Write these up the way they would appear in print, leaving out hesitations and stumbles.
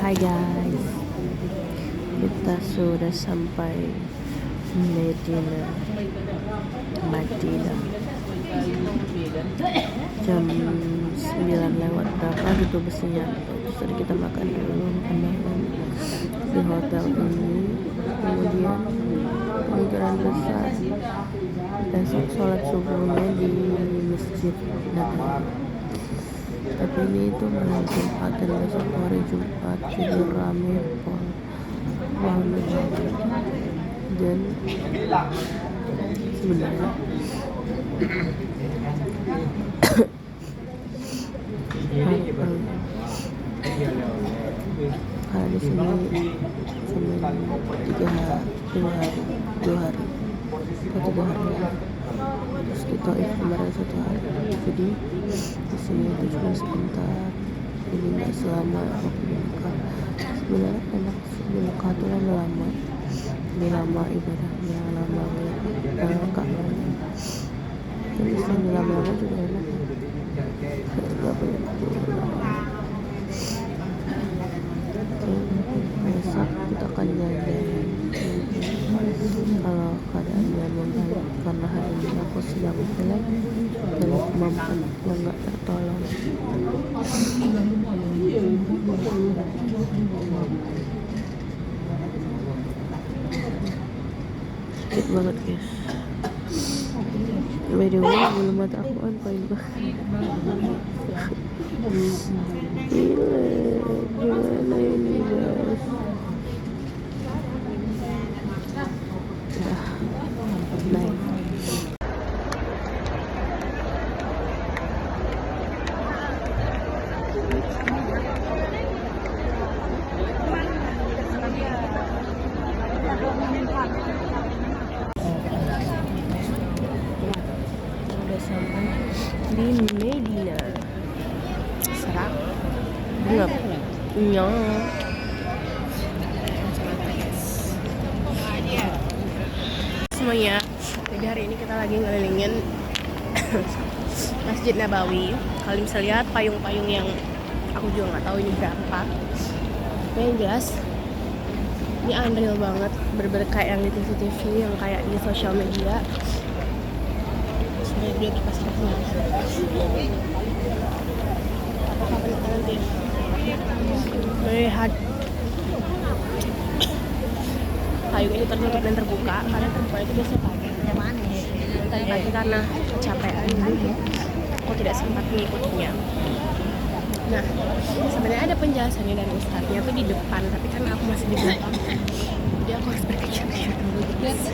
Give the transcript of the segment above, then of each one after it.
Hai guys, kita sudah sampai Medina Madinah jam 9 lewat berapa gitu busnya. Terus tadi kita makan dulu malam di hotel ini, kemudian kemungkinan besar besok sholat subuhnya di Masjid Nabawi. Tapi ini itu malam Jumat dan besok hari Jumat, jadi rame pol dan sebenarnya karena di sini cuma 2 hari atau 3 hari, terus kita kemarin 1 hari, jadi di sini itu cuma sebentar, jadi nggak selama waktu di Mekah. Sebenarnya enak sih di Mekah tuh lama, lebih lama ibadahnya, lama Ka'bah. Jadi sini lama-lama juga enak, nggak banyak besok kita akan jalan-jalan kalau keadaannya membaik, karena hari ini aku sedang pilek dalam kemampuan yang nggak tertolong. Sakit banget guys. By the way, bulu mata aku on point banget. Gila, gimana ini guys? Baik. Udah sampai di Medina. Serak gelap semuanya. Jadi hari ini kita lagi ngelilingin Masjid Nabawi. Kalian bisa lihat payung-payung yang aku juga nggak tahu ini berapa. Tapi yang jelas ini unreal banget, bener-bener kayak yang di TV-TV, yang kayak di sosial media. Sebenarnya dia kipas nanti melihat payung ini tertutup dan terbuka, karena terbuka itu biasanya pagi. Tadi pagi karena kecapean aku tidak sempat mengikutinya. Nah, sebenarnya ada penjelasannya dari ustadznya tuh di depan, tapi karena aku masih di belakang, jadi aku harus berkecil-kecil dulu guys.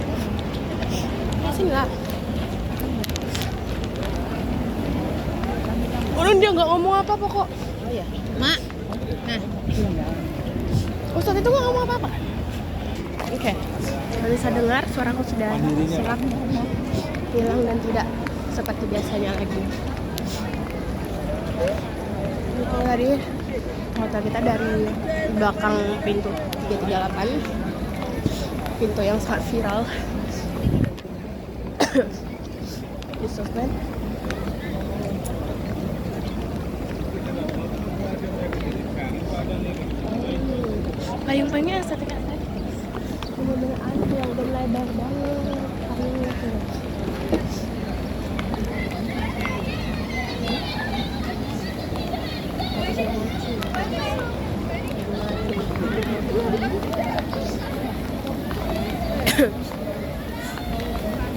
Ya sini lah. Orang dia nggak ngomong apa-apa kok. Oh ya, Mak. Nah, ustadz itu nggak ngomong apa-apa kan? Oke. Kalian bisa dengar suaraku sudah serak, hilang dan tidak seperti biasanya lagi. Itu tadi hotel kita dari belakang pintu 338, pintu yang sangat viral di sosmed. Payung-payungnya estetika bener-bener aneh, yang udah lebar banget payungnya tuh.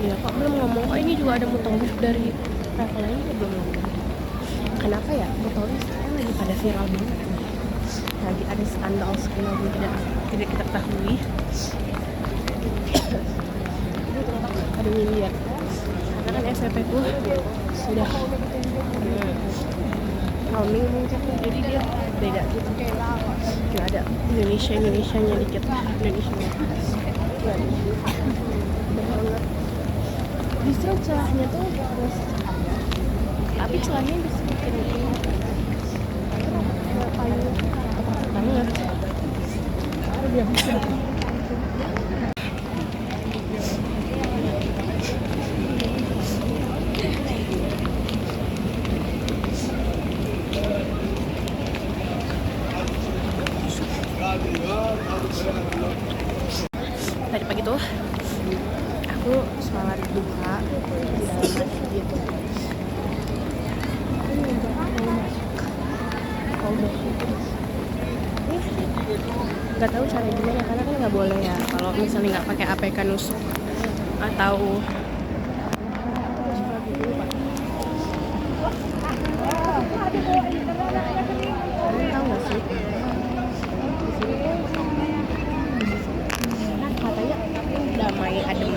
Iya kok belum ngomong, kok ini juga ada mutawif dari travel lain juga belum ngomong. Kenapa ya mutawif sekarang lagi pada viral banget, lagi ada skandal tidak kita ketahui. Ada miliar karena kan SPP ku sudah roaming mungkin, jadi dia beda gitu, nggak ada Indonesia-nya dikit, Indonesia-nya nggak ada banget. Justru celahnya tuh terus, tapi celahnya disebutin payung banget. Dia bisa Tadi pagi tuh aku sholat duha di dalam masjid. Nggak tahu cara gimana karena kan nggak boleh ya kalau misalnya nggak pakai APK nusuk atau tahu nggak sih katanya damai adem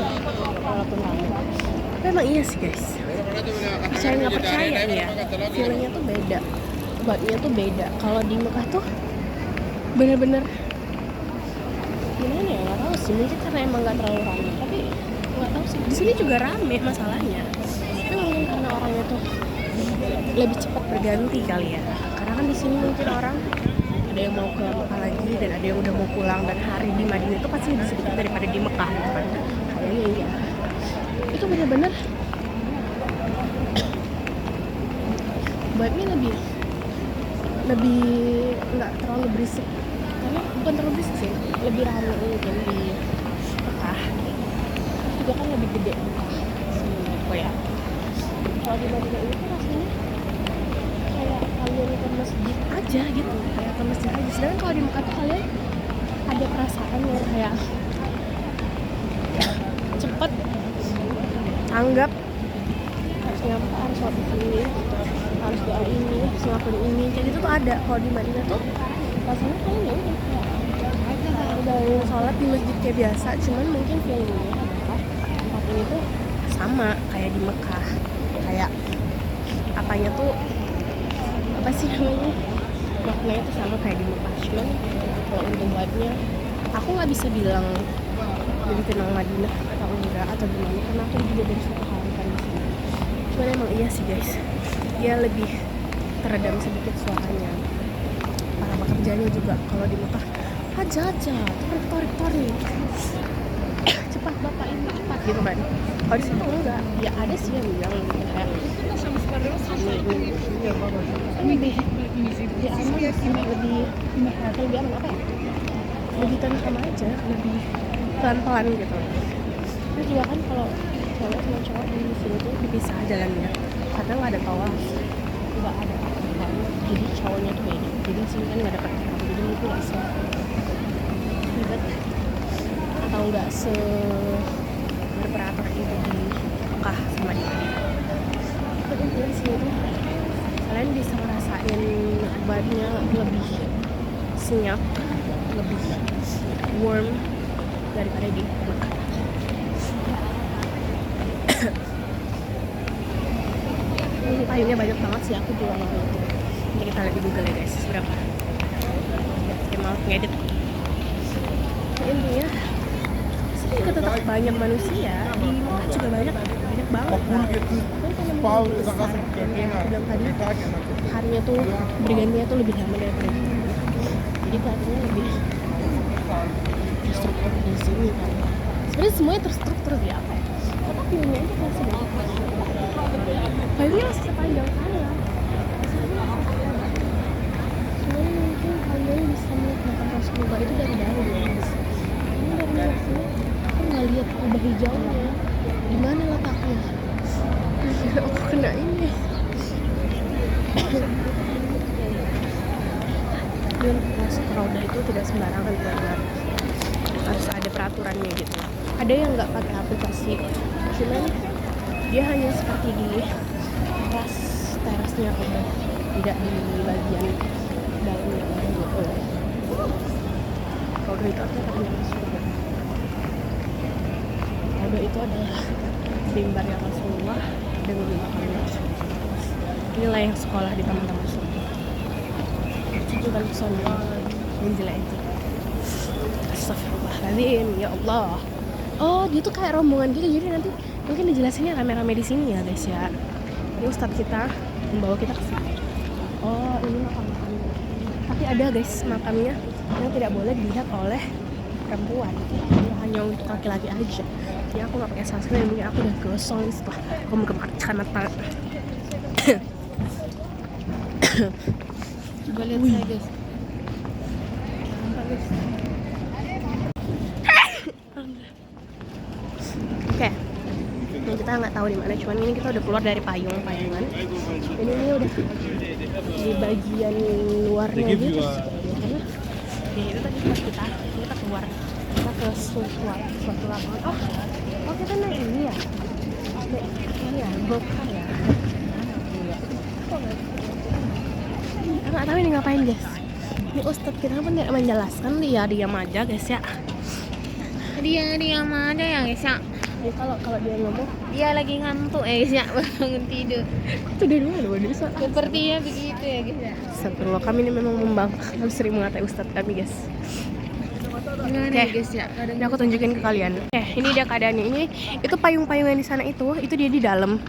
walaupun ramai. Tapi emang iya sih guys, percaya nggak percaya ya, feelingnya tuh beda, vibe-nya tuh beda. Kalau di Mekah tuh bener-bener gimana ya, nggak tahu sih, mungkin karena emang nggak terlalu ramai, tapi nggak tahu sih, di sini juga rame masalahnya, tapi mungkin karena orangnya tuh lebih cepat berganti kali ya, karena kan di sini mungkin orang ada yang mau ke Mekah lagi dan ada yang udah mau pulang, dan hari di Madinah itu pasti lebih sedikit daripada di Mekah gitu kan. Kayaknya iya, itu bener-bener vibe-nya lebih nggak terlalu berisik, karena bukan terlalu berisik sih, lebih ramai mungkin di Mekah. Juga kan lebih gede Mekah ya. Kalau di Madinah ini tuh rasanya kayak kalian ke masjid aja gitu, kayak ke masjid aja. Sedangkan kalau di Mekah tuh kalian ada perasaan yang kayak cepet tanggap, harus nyampe, harus sholat di sini, harus doa ini, harus ngelakuin ini, kayak gitu tuh ada. Kalau di Madinah tuh rasanya kalian ya udah sholat di masjid kayak biasa, cuman mungkin feelingnya adalah tempat ini tuh sama kayak di Mekah, kayak apanya tuh apa sih namanya, maknanya tuh sama kayak di Mekah. Cuman kalau untuk vibe-nya aku nggak bisa bilang lebih kenal Madinah atau enggak atau gimana, karena aku juga dari suatu hari kan di sini. Cuman emang iya sih guys, dia lebih teredam sedikit suaranya. Para pekerjanya juga kalau di Mekah aja torik cepat bapak ini cepat gitu kan. Kalau di situ enggak, ya ada sih yang bilang gitu kayak lebih ya aman, lebih aman apa ya, lebih tenang aja, lebih pelan-pelan gitu. Terus juga kan kalau cewek sama cowok di sini tuh dipisah jalannya karena nggak ada tawaf, nggak ada apa-apa, jadi cowoknya tuh beda, jadi sini kan nggak ada pakai, jadi itu nggak ribet atau nggak berberatur itu di Mekah sama di Madinah. Tapi intinya sini tuh kalian bisa ngerasain vibe-nya lebih senyap, lebih warm daripada di Mekah. Ini payungnya banyak banget sih, aku juga nggak ngerti. Nanti kita lihat di Google ya guys berapa. Ya maaf ngedit. Intinya sini juga tetap banyak manusia, di Mekah juga banyak banget. Besar, yang aku bilang tadi harinya tuh bergantinya tuh lebih lama daripada di sini. Jadi kelihatannya lebih terstruktur di sini kan. Sebenarnya semuanya terstruktur di apa ya? Tapi view-nya aja kan sebenarnya. View-nya masih sepanjang sana. Cuman mungkin kalian bisa melihat Rasulullah itu dari jauh ya guys. Ini dari sini aku nggak lihat kubah hijaunya. Di mana letaknya? Aku kena ini. Dan masuk roda itu tidak sembarangan benar, harus ada peraturannya gitu. Ada yang nggak pakai aplikasi, cuman dia hanya seperti di terasnya roda, tidak di bagian dalamnya gitu. Roda itu artinya katanya surga. Roda itu adalah mimbarnya Rasulullah dengan makamnya Rasulullah. Inilah yang sekolah di taman-taman surga. Tunjukkan pesona yang jelek itu. Astagfirullahaladzim, ya Allah. Oh, dia tuh kayak rombongan gitu, jadi nanti mungkin dijelasinnya rame-rame di sini ya guys ya. Ini ustadz kita membawa kita ke sini. Oh, ini makam-makamnya. Tapi ada guys makamnya yang tidak boleh dilihat oleh perempuan, hanya untuk laki-laki aja. Jadi aku nggak pakai sunscreen, mungkin aku udah gosong setelah aku menggemarkan mata. Coba lihat saya guys. kita nggak tahu di mana, cuman ini kita udah keluar dari payungan. Ini udah di bagian luarnya gitu. Karena ya itu tadi pas kita keluar, kita ke suatu lapangan. Oh kita naik ini ya, ini ya gokar ya. Nggak tahu ini ngapain guys. Ini ustadz kita pun tidak menjelaskan, dia diam aja guys ya. Dia diam aja ya guys ya. Kalau dia ngomong, dia lagi ngantuk guys ya, bangun tidur. itu dari mana dia bisa? Sepertinya begitu ya guys ya. Astagfirullah, kami ini memang kami sering mengatai ustadz kami guys. Oke guys ya. Ini aku tunjukin ke kalian. Ini dia keadaannya. Ini itu payung-payungan di sana itu dia di dalam.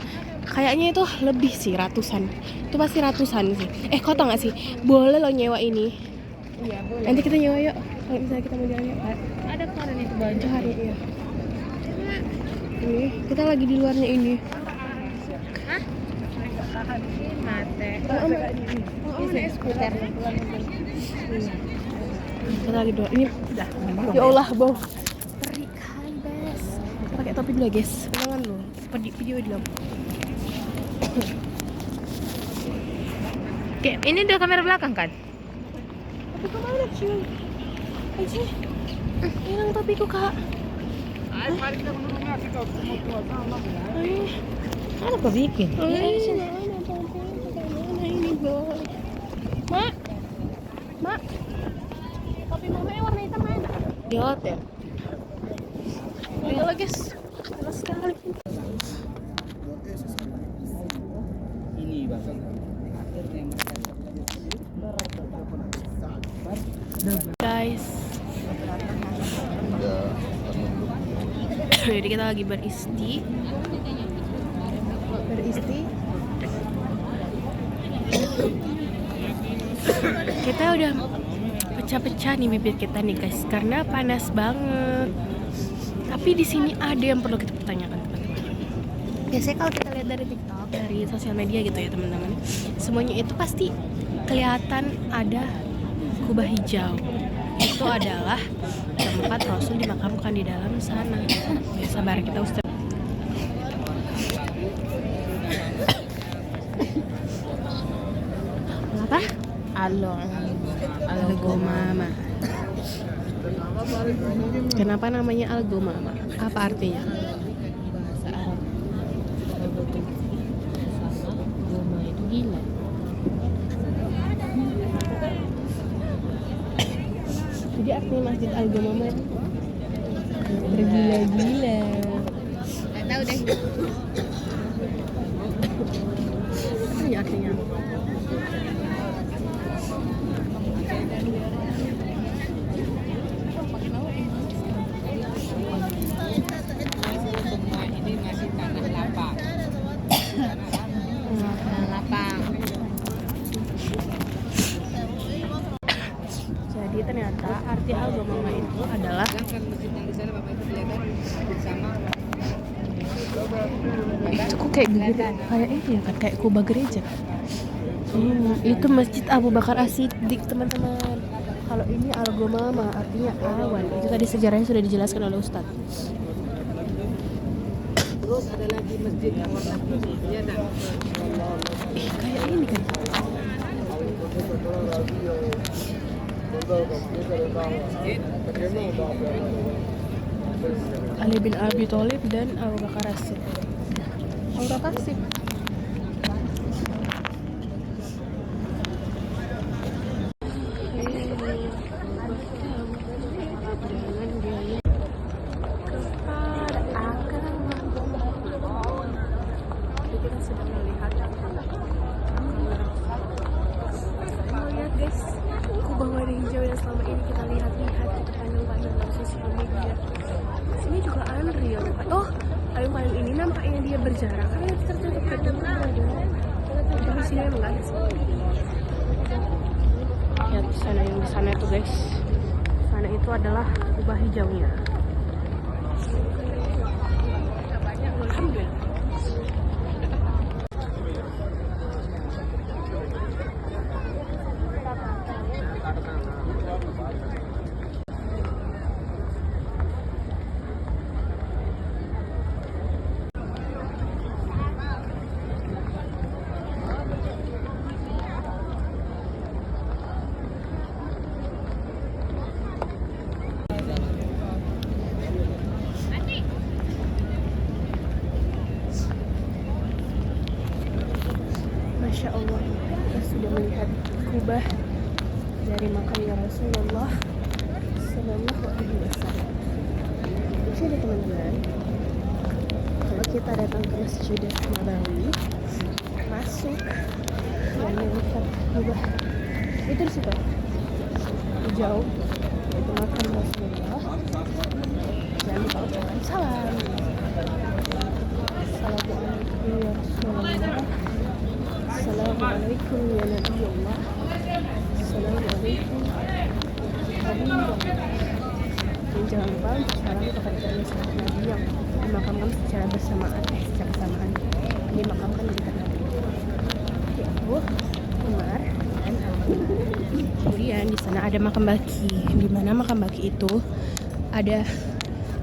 Kayaknya itu lebih sih ratusan. Itu pasti ratusan sih. Kau tau gak sih? Boleh lo nyewa ini. Iya boleh. Nanti kita nyewa yuk. Kalau misalnya kita mau jalan yuk. Ada kemarin itu baju hari ya. Ini kita lagi di luarnya ini. Hah? Mate. Ini skuter. Kita lagi dua. Ini udah. Ya Allah, bau. Terik kali, guys. Pakai topi dulu, guys. Jangan lu. Video dulu. Oke, ini udah kamera belakang kan? Tapi kemana cuy? Aji, hilang topiku kak. Ada apa bikin? Ini boy. Mak, topi mama yang warna hitam mana? Di hotel. Ayo lah guys, panas sekali. Guys, jadi kita lagi beristi. Kita udah pecah-pecah nih bibir kita nih guys, karena panas banget. Tapi di sini ada yang perlu kita pertanyakan teman-teman. Biasanya kalau kita lihat dari TikTok, dari sosial media gitu ya teman-teman, semuanya itu pasti kelihatan ada kubah hijau. Itu adalah tempat Rasul dimakamkan di dalam sana. Ya, sabar kita Ustaz. Apa? Algomama. Kenapa namanya Algomama? Apa artinya? Bahasa Arab. Goma itu gila. Jadi artinya Masjid Algomama itu bergila-gila. Nggak tahu deh. Apa ya artinya? Ini masih tanah lapang. Tanah lapang. Jadi ternyata arti Algomama itu adalah itu kok kayak gitu, kayak ini ya kan, kayak kubah gereja. Itu Masjid Abu Bakar As-Siddiq teman-teman. Kalau ini Algomama artinya awan. Itu tadi sejarahnya sudah dijelaskan oleh Ustadz. Terus ada lagi masjid yang warna putih. Kayak ini kan. Ali bin Abi Thalib dan Abu Bakar As-Siddiq. Abu Bakar As-Siddiq. Kita sedang melihat. Lihat guys, kubah warna hijau yang selama ini kita lihat-lihat, kita pandang-pandang dalam sosial media. Sini juga unreal. Oh, payung-payung ini nampaknya dia berjarak karena tertutup kedua. Tapi sini memang nggak ada. Lihat sana, yang di sana itu guys. Sana itu adalah kubah hijaunya. Alhamdulillah. Sallallahu Alaihi Wasallam. Jadi teman-teman, kalau kita datang ke Masjid Nabawi, masuk dan melihat juga itu di situ jauh itu makam Rasulullah, jangan lupa ucapkan salam. Assalamualaikum ya Rasulullah, Assalamualaikum ya Nabi Allah, Assalamualaikum Habibullah. Dan jangan lupa salam kepada sahabat Nabi yang dimakamkan secara bersamaan dimakamkan di dekat Nabi, yaitu Umar dan Al-Qur'an. Kemudian di sana ada makam baki, di mana makam baki itu ada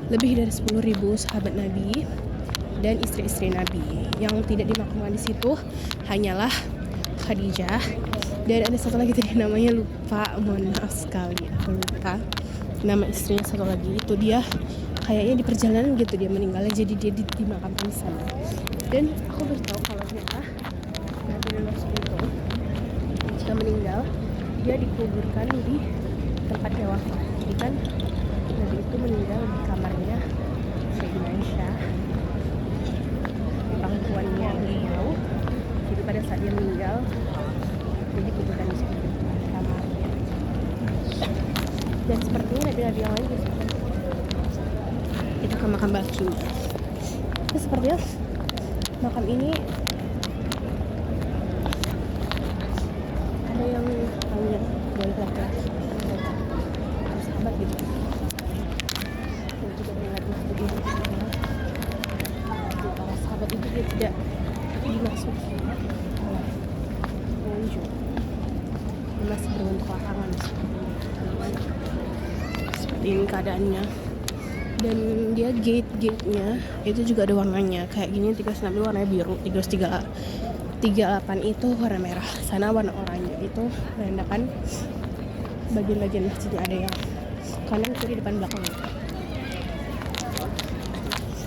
lebih dari 10.000 sahabat Nabi dan istri-istri Nabi. Yang tidak dimakamkan di situ hanyalah Khadijah, dan ada satu lagi tadi namanya lupa, mohon maaf sekali aku lupa nama istrinya satu lagi. Itu dia kayaknya di perjalanan gitu dia meninggalnya, jadi dia dimakamkan di sana. Dan aku beritahu kalau ternyata Nabi Rasul itu jika meninggal dia dikuburkan di tempat dia wafat. Jadi kan Nabi itu meninggal di kamarnya Sayyidina Aisyah, di pangkuannya beliau. Jadi pada saat dia meninggal dia dikuburkan di situ di kamarnya. Dan sepertinya Nabi-Nabi yang lain itu ke makam bakinya. Itu sepertinya makam ini ada yang hanya boleh laki-laki, sahabat gitu. Dan juga melihat masjid ini, para sahabat itu dia tidak dimasuki oleh pengunjung, dia masih berbentuk lapangan seperti ini keadaannya. Dan dia gate-nya itu juga ada warnanya kayak gini. 396 warnanya biru, 338 itu warna merah, sana warna oranye. Itu menandakan bagian-bagian masjidnya ada yang kanan kiri depan belakang.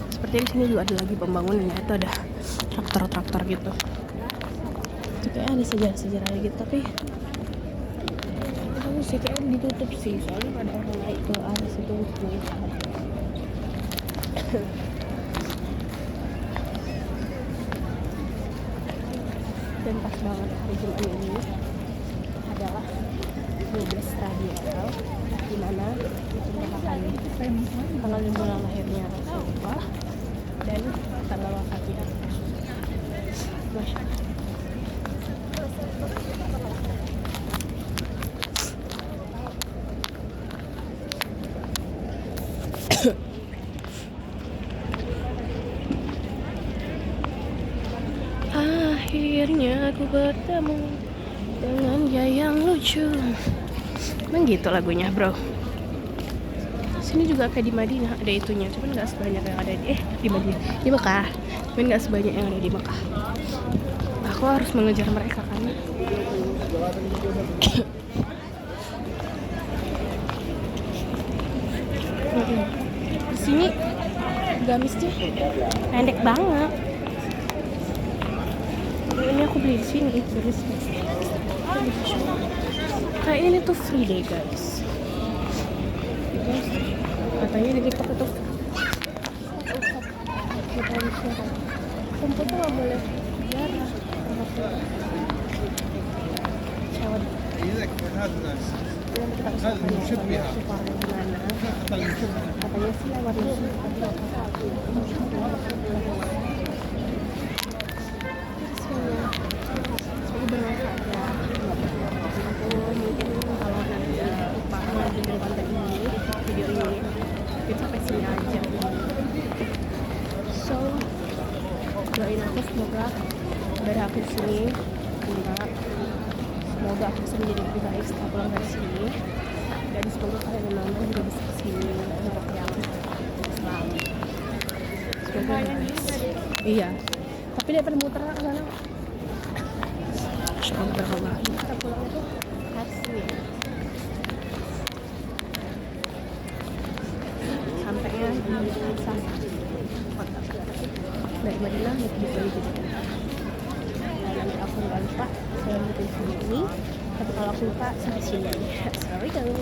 Seperti di sini juga ada lagi pembangunannya, itu ada traktor gitu. Itu kayak ada sejarah-sejarah gitu, tapi aku sih kayak ditutup sih, soalnya ada orang naik ke arah situ untuk melihat. Dan pas banget hari Jumat ini adalah 12 Rabiul, di mana itu merupakan tanggal bulan lahirnya Rasulullah dan tanggal wafatnya. Masya Allah. Akhirnya aku bertemu dengan dia yang lucu. Emang gitu lagunya, bro. Sini juga kayak di Madinah ada itunya, cuman nggak sebanyak yang ada di Madinah, di Mekah. Cuman nggak sebanyak yang ada di Mekah. Aku harus mengejar mereka karena di sini gamisnya pendek banget. Ini aku beli di sini, serius. Kayak ini tuh free deh guys. Katanya di TikTok itu kita disuruh kumpul tuh nggak boleh jarah. Cawat. Katanya sih lewat doain aku semoga dari aku sini enggak, semoga aku bisa menjadi lebih baik setelah pulang dari sini, dan semoga kalian yang nonton juga bisa kesini untuk yang selalu. Semoga iya, tapi daripada muter ke sana insyaallah kita pulang itu harus sini sampainya di sana dari Madinah naik bis lagi. Nah, nanti aku nggak lupa saya bikin video ini, tapi kalau aku lupa sampai sini aja. Assalamualaikum.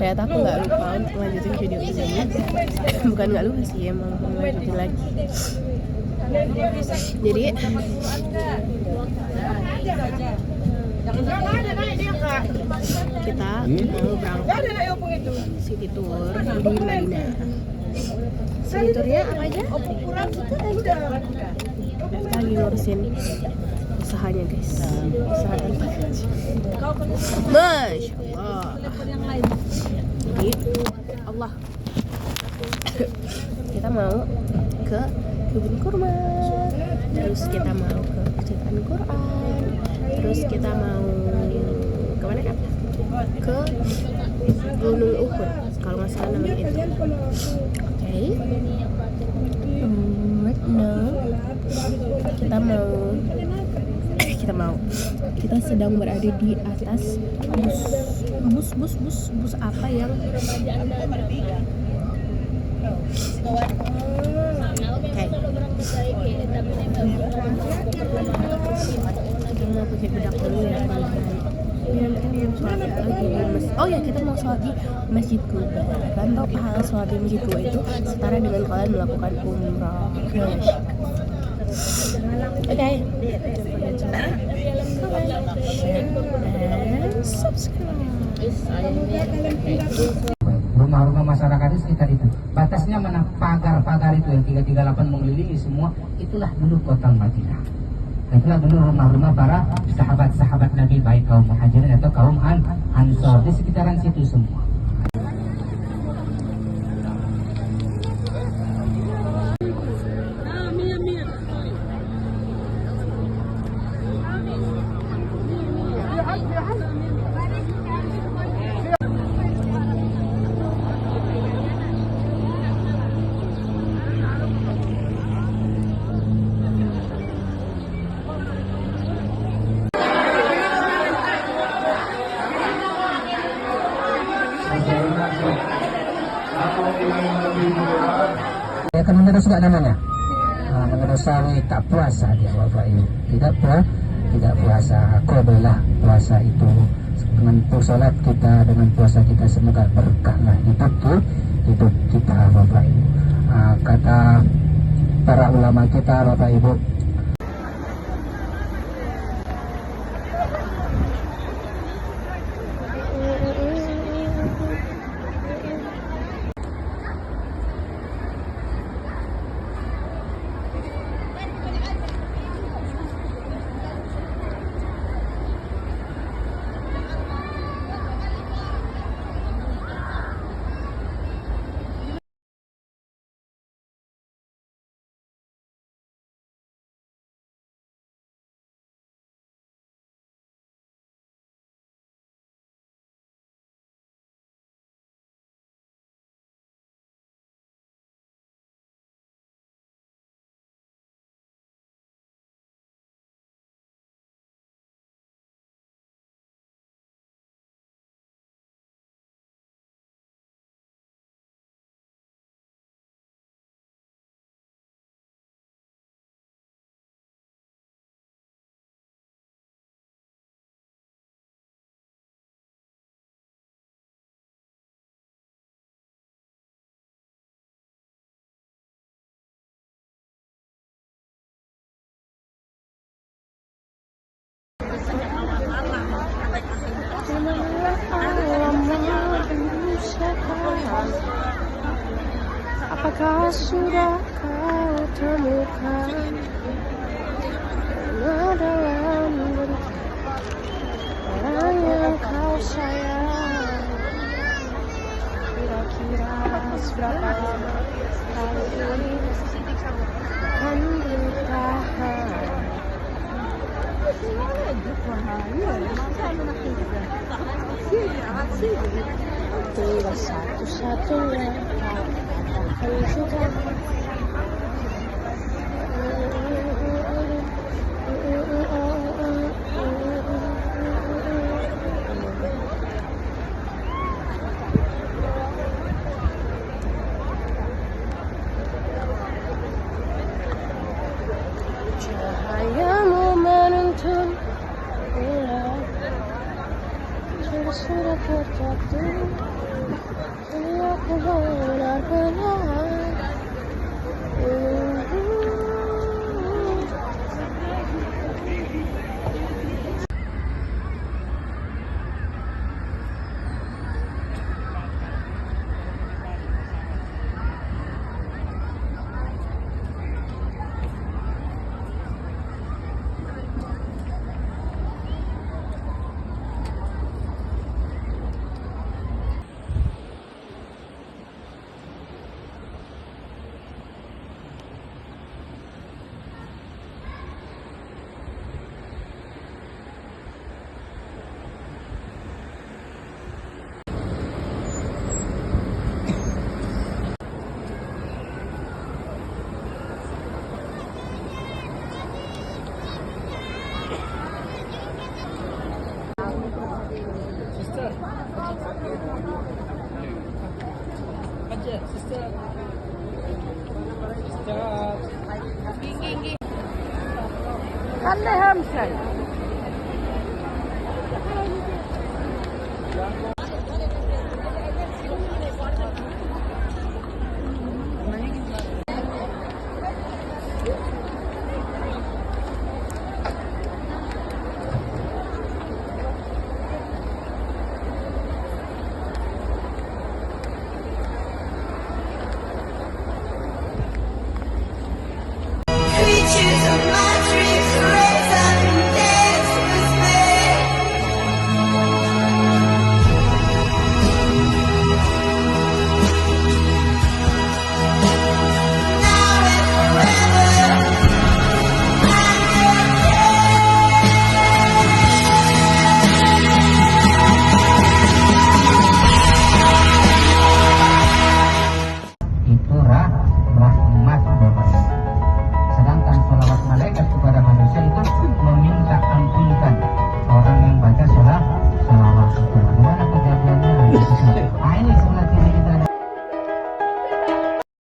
Ternyata aku nggak lupa untuk lanjutin video ini. Bukan nggak lupa sih, emang mau lanjutin lagi. Jadi kita mau berangkat city tour di Madinah. City tournya apa aja? Kita lagi ngurusin usahanya guys, usaha tante. Masya Allah. Jadi Allah, kita mau ke kebun kurma, terus kita mau ke percetakan Quran, terus kita mau kemana kan? Ke Gunung Uhud kalau nggak salah namanya itu. Oke. Right now kita sedang berada di atas bus apa yang mau pakai bedak dulu ya teman-teman. Oh ya, kita mau sholat di Masjid Kuba. Kan tau pahala sholat di Masjid Kuba itu setara dengan kalian melakukan umrah. Oke. Rumah-rumah masyarakat di sekitar itu. Batasnya mana? Pagar-pagar itu yang 338 mengelilingi semua. Itulah dulu kota Madinah. Itulah dulu rumah-rumah para sahabat-sahabat Nabi, baik kaum Muhajirin atau kaum Ansor, di sekitaran situ semua. Ya kan menerus juga namanya. Menerusawi tak puasa dia Bapak Ibu. Tidak puasa qobelah puasa itu. Dengan sholat kita, dengan puasa kita semoga berkahlah hidup kita Bapak Ibu. Kata para ulama kita Bapak Ibu, apakah sudah kau temukan dalam orang yang kau sayang? Kira-kira seberapa lama kali ini akan bertahan? Tinggal satu-satunya kau akan juga. Cahayamu menuntun bulan, sudah terjatuh, ini aku benar-benar. خليها مشي